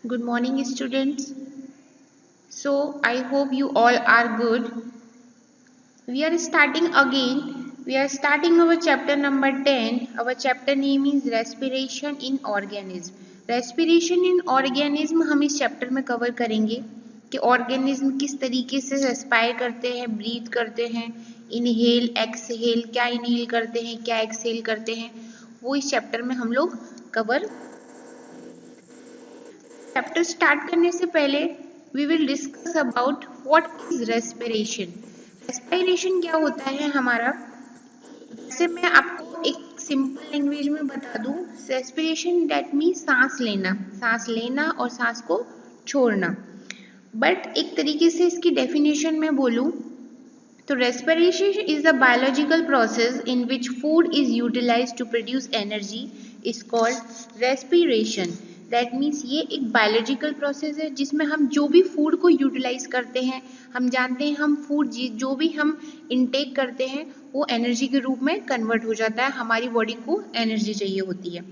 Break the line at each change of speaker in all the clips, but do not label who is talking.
Good morning, students. So, I hope you all are good. We are starting again. We are starting our chapter number 10. Our chapter name is Respiration in Organism. Respiration in Organism हम इस chapter में cover करेंगे कि organism किस तरीके से respire करते हैं, ब्रीथ करते हैं, इनहेल, एक्सहेल, क्या इनहेल करते हैं, क्या एक्सहेल करते हैं, वो इस चैप्टर में हम लोग कवर। चैप्टर स्टार्ट करने से पहले we will discuss about what is respiration. Respiration क्या होता है हमारा, जैसे मैं आपको एक सिंपल लैंग्वेज में बता दूं। रेस्पिरेशन दैट मीन्स सांस लेना और सांस को छोड़ना। बट एक तरीके से इसकी डेफिनेशन में बोलूं तो respiration is the biological process in which food is utilised to produce energy is called respiration. That means ये एक बायोलॉजिकल प्रोसेस है जिसमें हम जो भी फूड को यूटिलाइज करते हैं, हम जानते हैं हम फूड जो भी हम इनटेक करते हैं वो एनर्जी के रूप में कन्वर्ट हो जाता है, हमारी बॉडी को एनर्जी चाहिए होती है।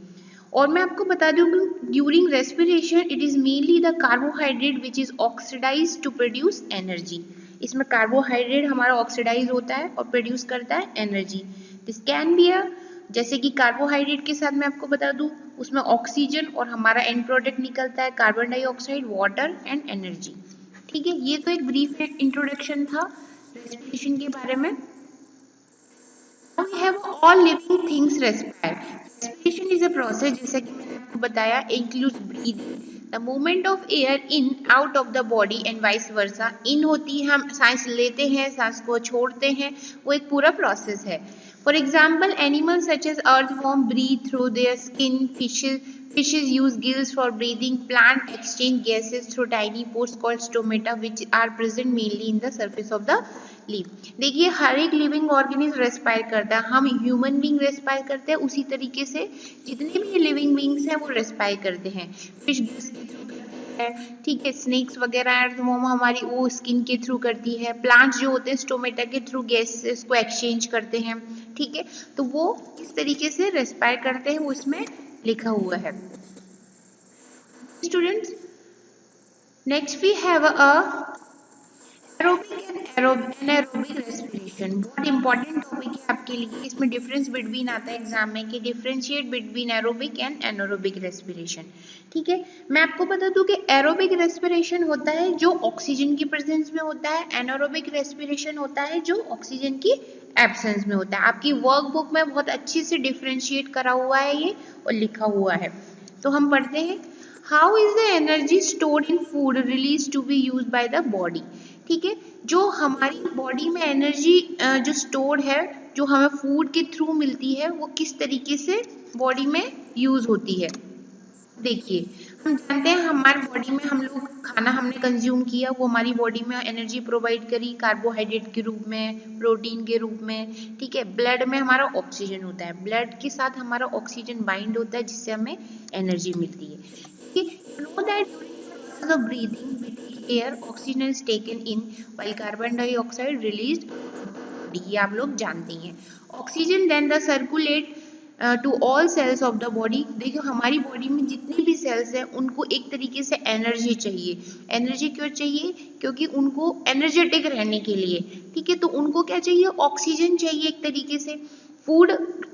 और मैं आपको बता दूं कि during respiration it is mainly the carbohydrate which is oxidise to produce energy. इसमें कार्बोहाइड्रेट हमारा ऑक्सीडाइज होता है और प्रोड्यूस करता है energy. This can be a, जैसे कि कार्बोहाइड्रेट के साथ मैं आपको बता दूं उसमें ऑक्सीजन और हमारा एंड प्रोडक्ट निकलता है carbon dioxide, water and energy. ठीक है, ये तो एक ब्रीफ इंट्रोडक्शन था रेस्पिरेशन के बारे में। Now we have all living things respire. Respiration is a process, जैसा कि मैंने आपको बताया, includes breathing. The movement of air in out of the body and vice versa. In होती है, हम सांस लेते हैं, सांस को छोड़ते हैं, वो एक पूरा प्रोसेस है। For example, animals such as earthworm breathe through their skin. Fishes use gills for breathing. Plant exchange gases through tiny pores called stomata, which are present mainly in the surface of the leave. देखिए हर एक living organism respire करता है, हम human being respire करते हैं, उसी तरीके से जितने भी लिविंग बीइंग्स हैं वो रेस्पायर करते हैं। फिश गैस के थ्रू करती है, ठीक है, स्नेक्स वगैरह अर्थवर्म हमारी वो स्किन के थ्रू करती है, प्लांट्स जो होते हैं स्टोमेटा के थ्रू गैसेस को एक्सचेंज करते हैं। ठीक है, तो वो किस तरीके से रेस्पायर करते हैं वो इसमें लिखा हुआ है। Students, next we have a aerobic and anaerobic respiration. बहुत इंपॉर्टेंट टॉपिक है आपके लिए, इसमें डिफरेंस बिटवीन आता है एग्जाम में कि differentiate between aerobic and anaerobic respiration. ठीक है, मैं आपको बता दूं कि एरोबिक रेस्पिरेशन होता है जो ऑक्सीजन की प्रेजेंस में होता है, एनारोबिक रेस्पिरेशन होता है जो ऑक्सीजन की एब्सेंस में होता है। आपकी वर्कबुक में बहुत अच्छे से डिफरेंशिएट करा हुआ है ये और लिखा हुआ है। तो हम पढ़ते हैं, how is the energy stored in food release to be used by the body. ठीक है, जो हमारी बॉडी में एनर्जी जो स्टोर है, जो हमें फूड के थ्रू मिलती है, वो किस तरीके से बॉडी में यूज होती है। देखिए हम जानते हैं हमारी बॉडी में हम लोग खाना हमने कंज्यूम किया, वो हमारी बॉडी में एनर्जी प्रोवाइड करी कार्बोहाइड्रेट के रूप में, प्रोटीन के रूप में। ठीक है, ब्लड में हमारा ऑक्सीजन होता है, ब्लड के साथ हमारा ऑक्सीजन बाइंड होता है जिससे हमें एनर्जी मिलती है। ठीक है, know that of breathing we take air, oxygen is taken in while carbon dioxide released, ये आप लोग जानते हैं। Oxygen then the circulate to all cells of the body. देखो हमारी बॉडी में जितनी भी सेल्स हैं उनको एक तरीके से एनर्जी चाहिए। एनर्जी क्यों चाहिए? क्योंकि उनको एनर्जेटिक रहने के लिए। ठीक है, तो उनको क्या चाहिए? ऑक्सीजन चाहिए एक तरीके से। फूड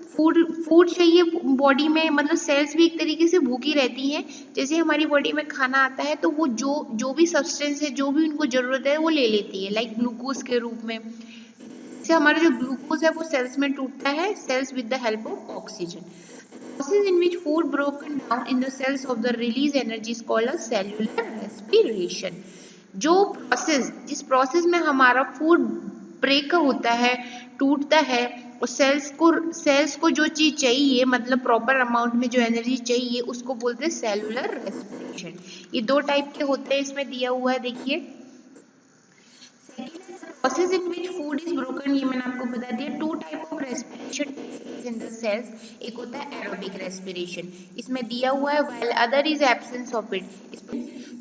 फूड फूड चाहिए बॉडी में, मतलब सेल्स भी एक तरीके से भूखी रहती हैं। जैसे हमारी बॉडी में खाना आता है तो वो जो भी सब्सटेंस है, जो भी उनको जरूरत है वो ले लेती है, लाइक ग्लूकोज के रूप में। से हमारा जो ग्लूकोज है वो सेल्स में टूटता है, cells with the help of oxygen. Process in which food broken down in the cells of the release energy is called a cellular respiration. जो प्रोसेस, जिस प्रोसेस में हमारा फूड ब्रेक होता है, टूटता है, और सेल्स को जो चीज चाहिए, मतलब प्रॉपर अमाउंट में जो एनर्जी चाहिए, उसको बोलते हैं सेल्यूलर रेस्पिरेशन। ये दो टाइप के होते हैं, इसमें दिया हुआ है, देखिए। Process in which food is broken, ये मैंने आपको बता दिया। Two type of respiration in the cells, एक होता है एरोबिक रेस्पिरेशन, इसमें दिया हुआ है, while other is absence of it.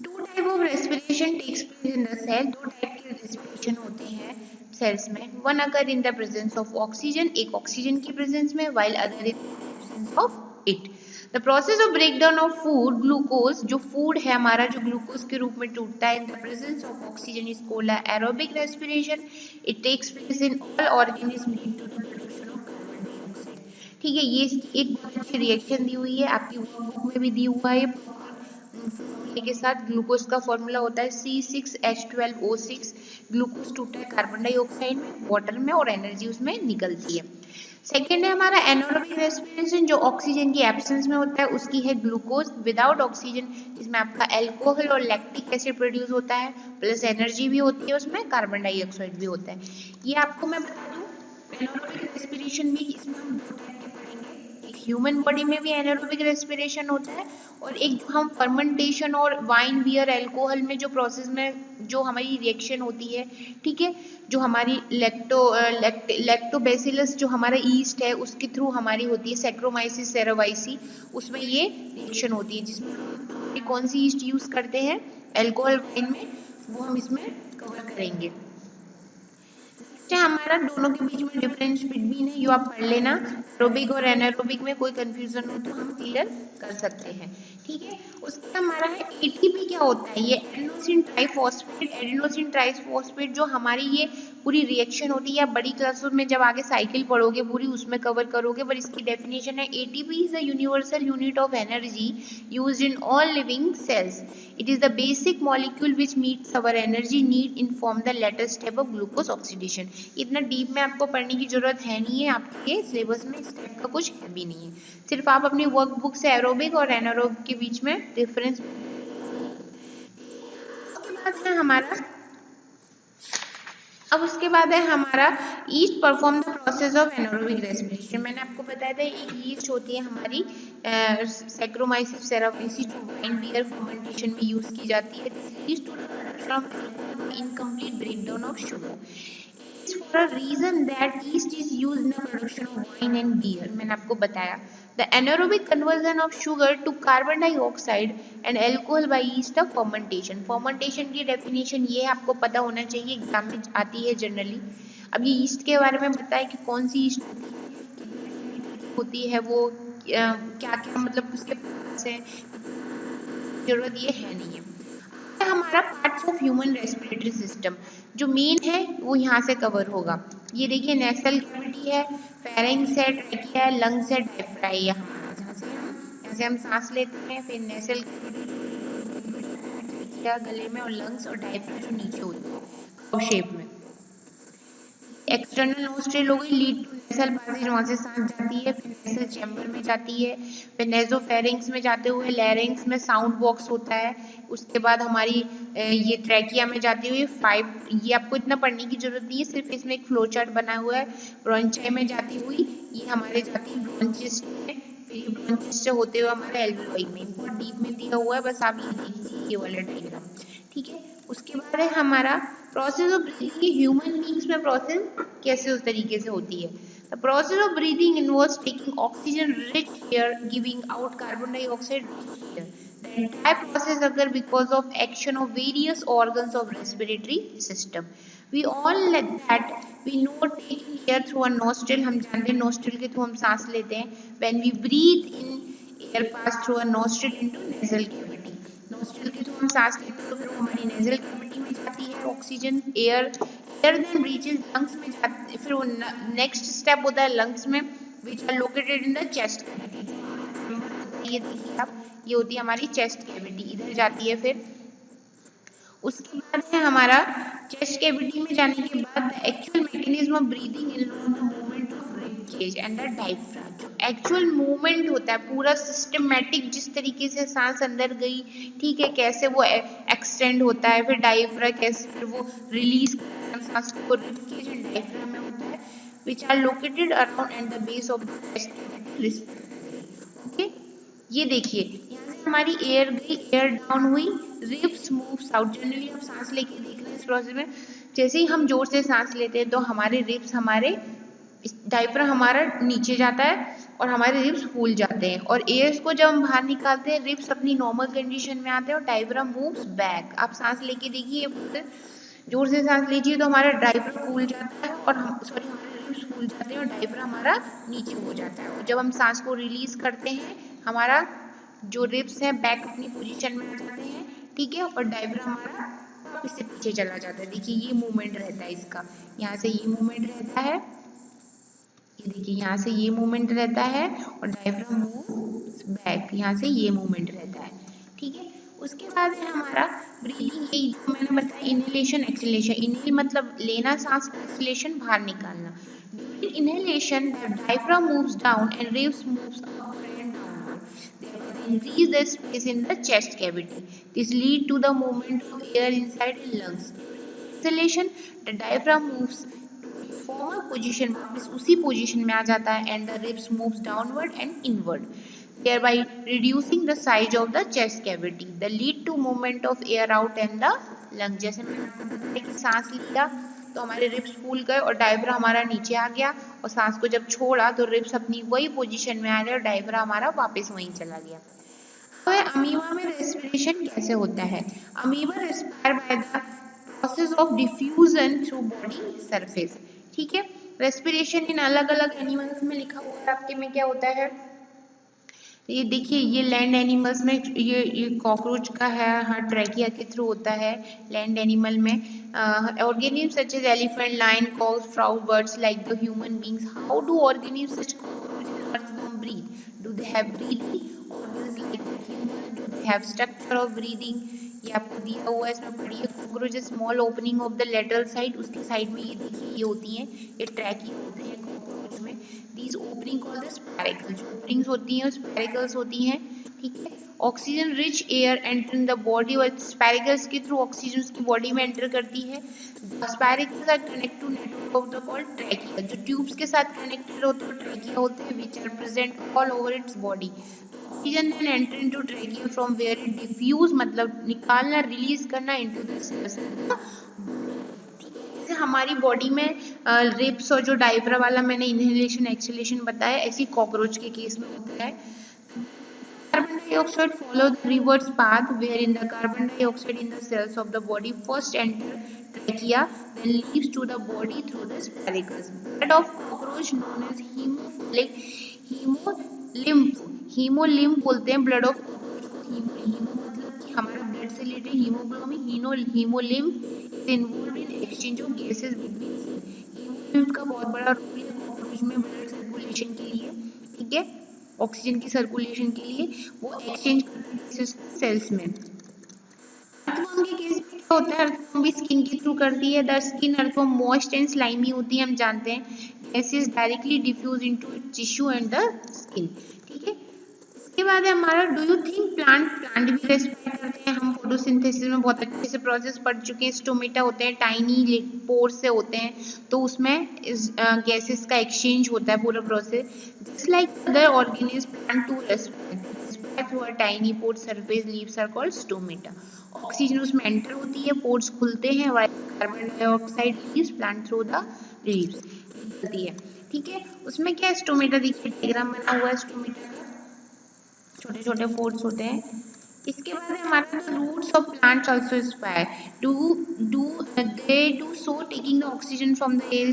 Two type of respiration takes place in the cell, दो टाइप के रेस्पिरेशन होते हैं सेल्स में। One occur in the presence of oxygen, एक ऑक्सीजन की प्रेजेंस में, while other in absence of it. The process of break down of food glucose, जो food है हमारा जो ग्लूकोज के रूप में टूटता है in the presence of oxygen is called aerobic respiration. It takes place in all organism lead to the production of carbon dioxide. ठीक है, ये एक बहुत अच्छी रिएक्शन दी हुई है, आपकी वर्कबुक में भी दी हुआ है फॉर्मूले के साथ। ग्लूकोज का फॉर्मूला होता है C6H12O6। ग्लूकोज टूटा है कार्बन डाइऑक्साइड में, वाटर में, और एनर्जी उसमें निकलती है। सेकेंड है हमारा एनारोबिक रेस्पिरेशन, जो ऑक्सीजन की एब्सेंस में होता है, उसकी है ग्लूकोज। विदाउट ऑक्सीजन इसमें आपका एल्कोहल और लैक्टिक एसिड प्रोड्यूस होता है, प्लस एनर्जी भी होती है, उसमें कार्बन डाइऑक्साइड भी होता है। ये आपको मैं बता दूं, एनारोबिक रेस्पिरेशन भी इसमें हम दो टाइप के पढ़ेंगे। एक ह्यूमन बॉडी में भी एनारोबिक रेस्पिरेशन होता है, और एक जो हम फर्मेंटेशन और वाइन बियर एल्कोहल में जो प्रोसेस में जो हमारी रिएक्शन होती है, ठीक है, जो हमारी लैक्टोबैसिलस जो हमारा ईस्ट है उसके थ्रू हमारी होती है सैक्रोमाइसिस सेरेवाइसी, उसमें ये रिएक्शन होती है, जिसमें कौन सी ईस्ट यूज करते हैं एल्कोहल वाइन में, वो हम इसमें कवर करेंगे। हमारा दोनों के बीच में डिफरेंस बिटवीन है, यो आप पढ़ लेना। एरोबिक और एनारोबिक में कोई कंफ्यूजन हो तो हम क्लियर कर सकते हैं, ठीक है। उसका हमारा है एटीपी क्या होता है, ये एडेनोसिन ट्राइफॉस्फेट। एडेनोसिन ट्राइफॉस्फेट जो हमारी ये पूरी रिएक्शन होती है, बड़ी क्लासों में जब आगे साइकिल पढ़ोगे पूरी उसमें कवर करोगे, पर इसकी डेफिनेशन है ATP is a universal unit of energy used in all living cells. It is the basic molecule which meets our energy need in form the later step of glucose oxidation. इतना deep में आपको पढ़ने की जरूरत है नहीं है, आपके सिलेबस में इस टाइप का कुछ है भी नहीं है, सिर्फ आप अपनी वर्कबुक से एरोबिक और एनारोबिक के बीच में डिफरेंस। उसके बाद है हमारा east perform the process of anaerobic respiration. मैंने आपको बताया था एक ईस्ट होती है हमारी सैक्रोमाइसिस सेरेवाइसिस, जो वाइन बियर फर्मेंटेशन में यूज की जाती है। East incomplete breakdown of sugar for a reason that yeast is used in the production of wine and beer. मैंने आपको बताया the anaerobic conversion of sugar to carbon dioxide and alcohol by yeast of fermentation. fermentation की definition ये आपको पता होना चाहिए, exam में आती है जनरली। अब ये yeast के बारे में बताया कि कौन सी yeast होती है, वो क्या क्या मतलब उसके से जरूरत ये है नहीं है। हमारा parts of human respiratory system जो मेन है वो यहाँ से कवर होगा। ये देखिए नेसल कैविटी है, फेरिंग्स है, ट्रैकिया है, लंग्स है, डायफ्राम है। यहाँ से हम सांस लेते हैं, फिर नेसल ट्रैकिया गले में, और लंग्स और डायफ्राम जो नीचे होती है शेप में। एक्सटर्नल नोस्ट्रिल हो गई, लीड टू नेसल पैसेज, वहां से सांस जाती है, फिर नेसल चैम्बर में जाती है, फिर नेसोफेरिंग्स में जाते हुए लैरिंग्स में साउंड बॉक्स होता है, उसके बाद हमारी ये ट्रैकिया में जाती हुई ये आपको इतना पढ़ने की जरूरत नहीं है, सिर्फ इसमें एक फ्लो चार्ट बना हुआ है। ब्रोंचाई में जाती हुई ये हमारे जाती है ब्रोंचिस्ट में, फिर ब्रोंचिस्ट से होते हुए हमारे एल्वियोलाई में, बहुत डीप में दिया हुआ है, बस आप ये देखिए ये वाला डायग्राम, ठीक है। उसके बाद है हमारा process of breathing. Human beings में प्रोसेस कैसे उस तरीके से होती है। The process of breathing involves taking oxygen rich air giving out carbon dioxide rich air. The entire process occurs because of action of various organs of respiratory system. We all let that we know taking air through a nostril, हम जानते हैं nostril के through हम सांस लेते हैं। When we breathe in, air pass through a nostril into nasal cavity. nostril के through हम सांस लेते हैं तो फिर वो हमारी nasal cavity में जाती है oxygen, air then reaches lungs में जाती है, फिर वो next step होता है lungs में, which are located in the chest cavity। ये देखिए आप, ये होती है हमारी चेस्ट कैविटी, इधर जाती है। फिर उसके बाद है हमारा चेस्ट कैविटी में जाने के बाद actual mechanism of breathing involve the movement of rib cage and the diaphragm. जो एक्चुअल मूवमेंट होता है पूरा सिस्टमैटिक, जिस तरीके से सांस अंदर गई, ठीक है, कैसे वो एक्सटेंड होता है, फिर डायफ्राम कैसे फिर वो रिलीज करता है सांस को, रिब केज एंड डायफ्राम में होता है, which are located around and the base of the chest. Okay, ये देखिए यहाँ से हमारी एयर गई, एयर डाउन हुई, रिब्स मूव्स आउट। जनरली हम सांस लेके देख रहे हैं इस प्रोसेस में, जैसे ही हम जोर से सांस लेते हैं तो हमारे रिब्स, हमारे डायफ्राम हमारा नीचे जाता है और हमारे रिब्स फूल जाते हैं, और एयर को जब हम बाहर निकालते हैं रिब्स अपनी नॉर्मल कंडीशन में आते हैं और डायफ्राम मूव्स बैक। आप सांस लेके देखिए, जोर से सांस लीजिए तो हमारा डायफ्राम फूल जाता है और हमारे रिब्स फूल जाते हैं और डायफ्राम हमारा नीचे हो जाता है। और जब हम सांस को रिलीज करते हैं हमारा जो रिब्स है बैक अपनी पोजीशन में आ जाते हैं, ठीक है, और डायफ्राम हमारा वापस से पीछे चला जाता है। देखिए ये मूवमेंट रहता है इसका, यहाँ से ये मूवमेंट रहता है, ये देखिए यहाँ से ये मूवमेंट रहता है और डायफ्राम मूव्स बैक, यहाँ से ये मूवमेंट रहता है, ठीक है। उसके बाद है हमारा ब्रीदिंग, यही जो मैंने बताया इनहेलेशन एक्सहेलेशन। इनहेल मतलब लेना सांस, एक्सहेलेशन बाहर निकालना। During inhalation the diaphragm moves down and ribs moves up and down, thereby increase the space in the chest cavity. This lead to the movement of air inside the lungs. Exhalation, the diaphragm moves to former position, वापस उसी position में आ जाता है, and the ribs moves downward and inward, thereby reducing the size of the chest cavity. The lead to movement of air out and the lung. जैसे मैंने आपको बताया कि सांस लिया तो हमारे रिब्स फूल गए और डायफ्राम हमारा नीचे आ गया, और सांस को जब छोड़ा तो रिब्स अपनी वही पोजीशन में आ गए और डायफ्राम हमारा वापस वहीं चला गया। तो अमीबा में रेस्पिरेशन कैसे होता है? Amoeba respire by the process of diffusion through body surface, ठीक है। रेस्पिरेशन इन अलग अलग एनिमल्स में लिखा हुआ है आपके में क्या होता है, ये देखिए ये लैंड एनिमल्स में ये कॉकरोच का है, हाँ ट्रैकिया के थ्रू होता है लैंड एनिमल में। Organism such as elephant, lion, cogs, frog, birds like the human beings. How do organism such cockroach earthworm breathe? Do they have breathing organs like the human? Do they have structure of breathing? ये आपको दिया हुआ है, इसमें पढ़िए। Cockroach small opening of the lateral side, उसकी side में ये देखिए ये होती हैं, ये ट्रैकिया होते हैं कॉकरोच में। These opening called the spiracles, जो openings होती हैं spiracles होती हैं, ठीक है। Oxygen rich air enter in the body, और स्पाइरकल्स के थ्रू ऑक्सीजन उसकी बॉडी में एंटर करती है। Spiracles are connect to network of the called trachea, जो ट्यूब्स के साथ कनेक्टेड होते हैं ट्रैकिया होते हैं, which are present all over its body. Oxygen then enter into trachea from where it diffuse, मतलब निकालना, रिलीज करना इनटू द सेल्स। हमारी बॉडी में रिब्स और जो डायफ्राम वाला मैंने इनहेलेशन एक्सहेलेशन बताया, ऐसी कॉकरोच के केस में होता है। Carbon dioxide follow the reverse path where in the carbon dioxide in the cells of the body first enter trachea then leaves to the body through the spiracles. Blood of cockroach known as haemophilic haemolymph, haemolymph बोलते हैं blood of cockroach. Haemo मतलब कि हमारा blood से related haemoglobin, haemolymph involve in exchange of gases between cell. Haemolymph का बहुत बड़ा role है कॉकरोच में ब्लड सर्कुलेशन के लिए, ठीक है, ऑक्सीजन की सर्कुलेशन के लिए वो एक्सचेंज करते हैं सेल्स में। अर्थवर्म के केस में क्या होता है, अर्थवर्म भी स्किन के थ्रू करती है। The skin earthworm moist and slimy होती है, हम जानते हैं। Gases directly diffuse into tissue and the skin, ठीक है। इसके बाद है हमारा डू यू थिंक प्लांट भी रेस्पायर करते हैं? हम फोटोसिंथेसिस में बहुत अच्छे से प्रोसेस पढ़ चुके हैं। स्टोमेटा होते हैं, टाइनी पोर्स से होते हैं, तो उसमें इस गैसेस का एक्सचेंज होता है पूरा process. Just like other organism plant too respire through a tiny pore surface leaves are called stomata. Oxygen उसमें एंटर होती है, पोर्स खुलते हैं, while carbon dioxide leaves plant through the leaves निकलती है, ठीक है। उसमें क्या है, स्टोमेटा देखिए डायग्राम बना हुआ है, स्टोमेटा का छोटे छोटे पोर्स होते हैं। इसके बाद हमारा roots of plants also expire they do so taking the oxygen from the air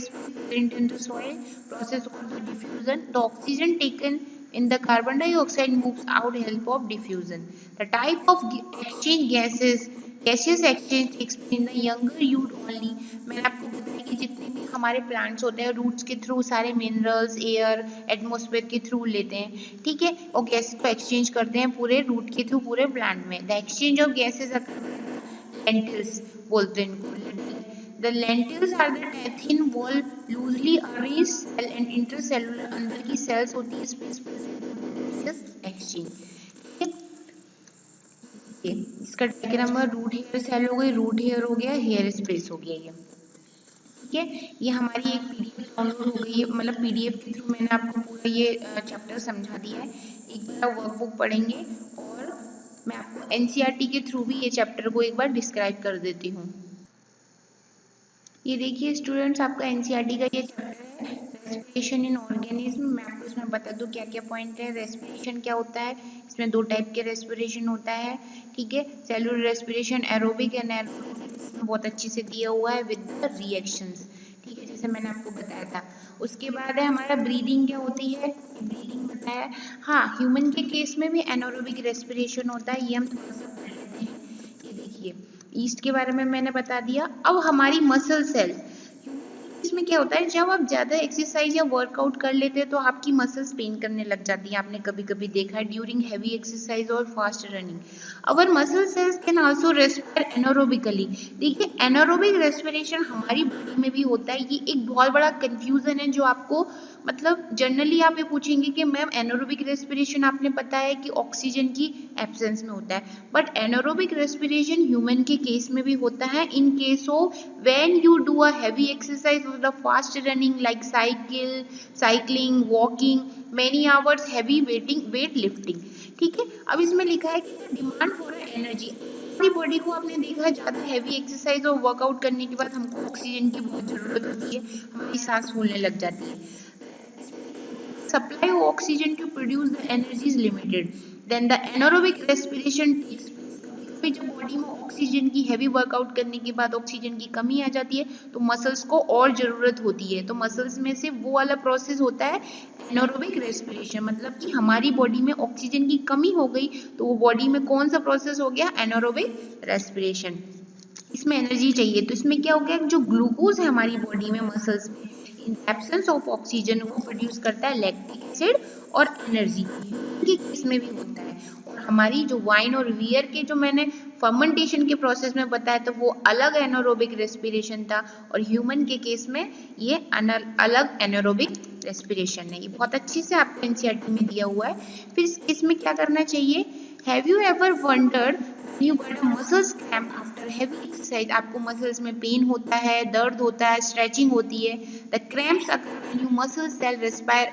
into the soil process of the diffusion. The oxygen taken in the carbon dioxide moves out help of diffusion. The type of exchange gaseous exchange takes place in the younger root only. मैंने आपको बताया कि जितने भी हमारे plants होते हैं roots के थ्रू सारे मिनरल्स, एयर, एटमॉस्फेयर के थ्रू लेते हैं, ठीक है, और गैसेस को एक्सचेंज करते हैं पूरे रूट के थ्रू पूरे प्लांट में। The exchange of gases lentils बोलते हैं इनको। The lentils are the thin wall loosely arranged cell and intercellular, अंदर की cells होती है space exchange, ठीक है। इसका डायग्राम रूट हेयर सेल हो गई, रूट हेयर हो गया, हेयर स्पेस हो गया, ये ठीक है। ये हमारी एक पीडीएफ डाउनलोड हो गई है, मतलब पीडीएफ के थ्रू मैंने आपको पूरा ये चैप्टर समझा दिया है। एक बार वर्कबुक पढ़ेंगे और मैं आपको एनसीईआरटी के थ्रू भी ये चैप्टर को एक बार डिस्क्राइब कर देती हूँ। ये देखिए स्टूडेंट्स, आपका एनसीईआरटी का ये चैप्टर है रेस्पिरेशन इन ऑर्गेनिज्म। मैं आपको इसमें बता दूं क्या क्या पॉइंट है। रेस्पिरेशन क्या होता है, इसमें दो टाइप के रेस्पिरेशन होता है, ठीक है। Cellular respiration, aerobic and anaerobic, बहुत अच्छे से दिया हुआ है विद द रिएक्शंस, ठीक है, जैसे मैंने आपको बताया था। उसके बाद है हमारा ब्रीदिंग क्या होती है। ब्रीदिंग होता है। हाँ, ह्यूमन के केस में भी एनारोबिक रेस्पिरेशन होता है, ये हम थोड़ा सा पढ़ लेते हैं। ये देखिए, ईस्ट के बारे में मैंने बता दिया। अब हमारी मसल सेल्स, इसमें क्या होता है, जब आप ज्यादा एक्सरसाइज या वर्कआउट कर लेते हैं तो आपकी मसल्स पेन करने लग जाती है। आपने कभी कभी देखा है ड्यूरिंग हैवी एक्सरसाइज और fast running. Our muscle cells can also रेस्पिरेट anaerobically. देखिए, एनारोबिक रेस्पिरेशन हमारी बॉडी में भी होता है। ये एक बहुत बड़ा कंफ्यूजन है जो आपको, मतलब जनरली आप ये पूछेंगे कि मैम एनारोबिक रेस्पिरेशन आपने पता है कि ऑक्सीजन की एब्सेंस में होता है, बट एनारोबिक रेस्पिरेशन ह्यूमन के केस में भी होता है in case of when you do a heavy exercise और the fast running like cycling, walking, many hours, heavy weight lifting. ठीक है, अब इसमें लिखा है कि डिमांड फॉर एनर्जी, हमारी बॉडी को आपने देखा है ज्यादा हैवी एक्सरसाइज और वर्कआउट करने के बाद हमको ऑक्सीजन की बहुत जरूरत होती है, हमारी सांस फूलने लग जाती है। Supply of oxygen to produce the energy is limited. Then the anaerobic respiration takes place. जब बॉडी में ऑक्सीजन की हैवी वर्कआउट करने के बाद ऑक्सीजन की कमी आ जाती है तो मसल्स को और जरूरत होती है। तो मसल्स में से वो वाला प्रोसेस होता है एनारोबिक रेस्पिरेशन, मतलब कि हमारी बॉडी में ऑक्सीजन की कमी हो गई तो वो बॉडी में कौन सा प्रोसेस हो गया, एनारोबिक रेस्पिरेशन। इसमें एनर्जी चाहिए तो इसमें क्या हो गया, जो ग्लूकोज है हमारी बॉडी में मसल्स में, इन एब्सेंस ऑफ ऑक्सीजन वो प्रोड्यूस करता है लैक्टिक एसिड और एनर्जी, के केस में भी होता है। और हमारी जो वाइन और वियर के जो मैंने फर्मेंटेशन के प्रोसेस में बताया तो वो अलग एनारोबिक रेस्पिरेशन था, और ह्यूमन के केस में ये अलग एनारोबिक रेस्पिरेशन है। ये बहुत अच्छे से आपको एनसीईआरटी में दिया हुआ है। फिर इस केस में क्या करना चाहिए, have you ever wondered you got a muscles cramp after heavy exercise, आपको मसल्स में पेन होता है, दर्द होता है, स्ट्रेचिंग होती है। The cramps occur when you muscle cell respire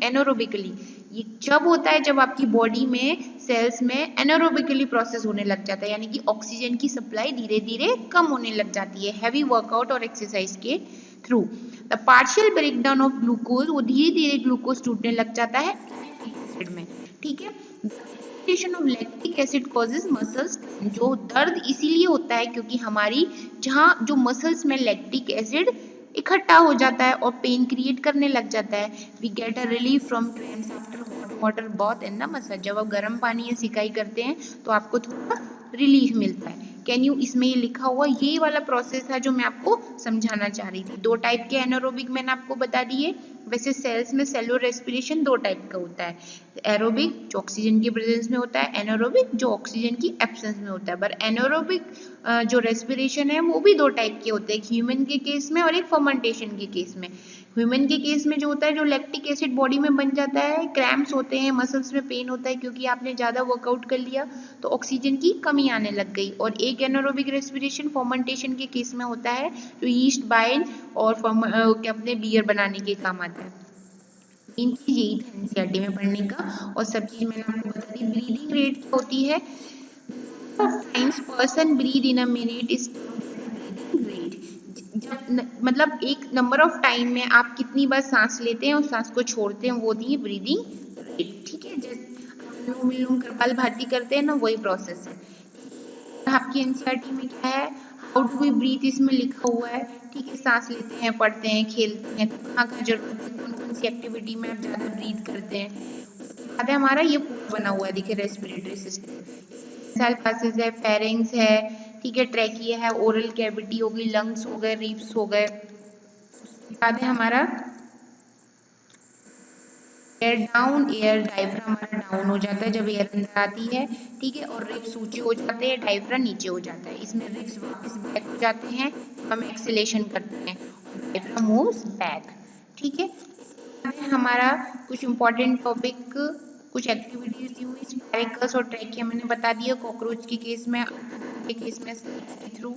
anaerobically, ये जब होता है जब आपकी बॉडी में सेल्स में एनारोबिकली प्रोसेस होने लग जाता है, यानी कि ऑक्सीजन की सप्लाई धीरे धीरे कम होने लग जाती है हैवी वर्कआउट और एक्सरसाइज के through. The partial breakdown of glucose, वो धीरे धीरे ग्लूकोज टूटने लग जाता है एसिड में। ठीक है, of lactic acid causes muscles, जो दर्द इसीलिए होता है क्योंकि हमारी जहाँ जो मसल्स में लैक्टिक एसिड इकट्ठा हो जाता है और पेन क्रिएट करने लग जाता है। We get a relief from cramps after hot water bath and the massage, जब आप गर्म पानी या सिकाई करते हैं तो आपको थोड़ा रिलीफ मिलता है। कैन यू, इसमें ये लिखा हुआ ये वाला प्रोसेस था जो मैं आपको समझाना चाह रही थी। दो टाइप के एनारोबिक मैंने आपको बता दिए। वैसे सेल्स में सेलुलर रेस्पिरेशन दो टाइप का होता है, एरोबिक जो ऑक्सीजन की प्रेजेंस में होता है, एनारोबिक जो ऑक्सीजन की एब्सेंस में होता है। पर एनारोबिक जो रेस्पिरेशन है वो भी दो टाइप के होते हैं, एक ह्यूमन के केस में और एक फर्मेंटेशन के केस में। ह्यूमन के केस में जो होता है, जो लैक्टिक एसिड बॉडी में बन जाता है, क्रैम्प्स होते हैं, मसल्स में पेन होता है क्योंकि आपने ज्यादा वर्कआउट कर लिया तो ऑक्सीजन की कमी आने लग गई। और एक एनारोबिक रेस्पिरेशन फर्मेंटेशन के केस में होता है जो ईस्ट बाइंड और अपने बियर बनाने के काम आता है। मेन चीज यही था एनसीईआरटी में पढ़ने का, और सब चीज मैंने आपको बता दी। ब्रीदिंग रेट क्या होती है, times person breathe in a minute is breathing rate, जब मतलब एक नंबर ऑफ टाइम में आप कितनी बार सांस लेते हैं और सांस को छोड़ते हैं वो होती है ब्रीदिंग रेट। ठीक है, जैसे अनुलोम विलोम कपालभाति करते हैं ना, वही प्रोसेस है। आपकी एनसीईआरटी में क्या है, हाउ डू वी ब्रीथ, इसमें लिखा हुआ है। ठीक है, सांस लेते हैं, पढ़ते हैं, खेलते हैं, कहाँ का जरूरत है, कौन कौन सी एक्टिविटी में आप ज्यादा ब्रीथ करते हैं, बाद हमारा ये पूरा बना हुआ है। देखिए, रेस्पिरेटरी सिस्टम, सेल पासेस है, फेरिंग्स है, ठीक है, ट्रैकिया है, ओरल कैविटी हो गई, लंग्स हो गए, रिब्स हो गए। बाद है हमारा एयर डाउन, एयर डायफ्राम हमारा डाउन हो जाता है जब एयर अंदर आती है। ठीक है, और रिब्स ऊंचे हो जाते हैं, डायफ्राम नीचे हो जाता है। इसमें रिब्स वापस बैक हो जाते हैं, हम एक्सेलेशन करते हैं, डायफ्राम मूव्स बैक। ठीक है, हमारा कुछ इंपॉर्टेंट टॉपिक, कुछ एक्टिविटीज दी हुई, स्पाइरकस और ट्रैकिया मैंने बता दिया कॉकरोच के केस में, के केस में थ्रू।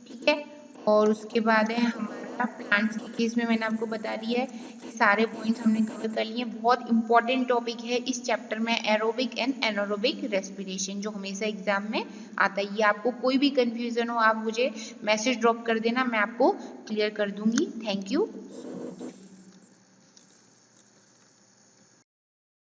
ठीक है, और उसके बाद है हमारा प्लांट्स के केस में मैंने आपको बता दिया है। सारे पॉइंट्स हमने कवर कर लिए। बहुत इंपॉर्टेंट टॉपिक है इस चैप्टर में, एरोबिक एंड एनारोबिक रेस्पिरेशन, जो हमेशा एग्जाम में आता है। ये आपको कोई भी कंफ्यूजन हो आप मुझे मैसेज ड्रॉप कर देना, मैं आपको क्लियर कर दूंगी। Thank you.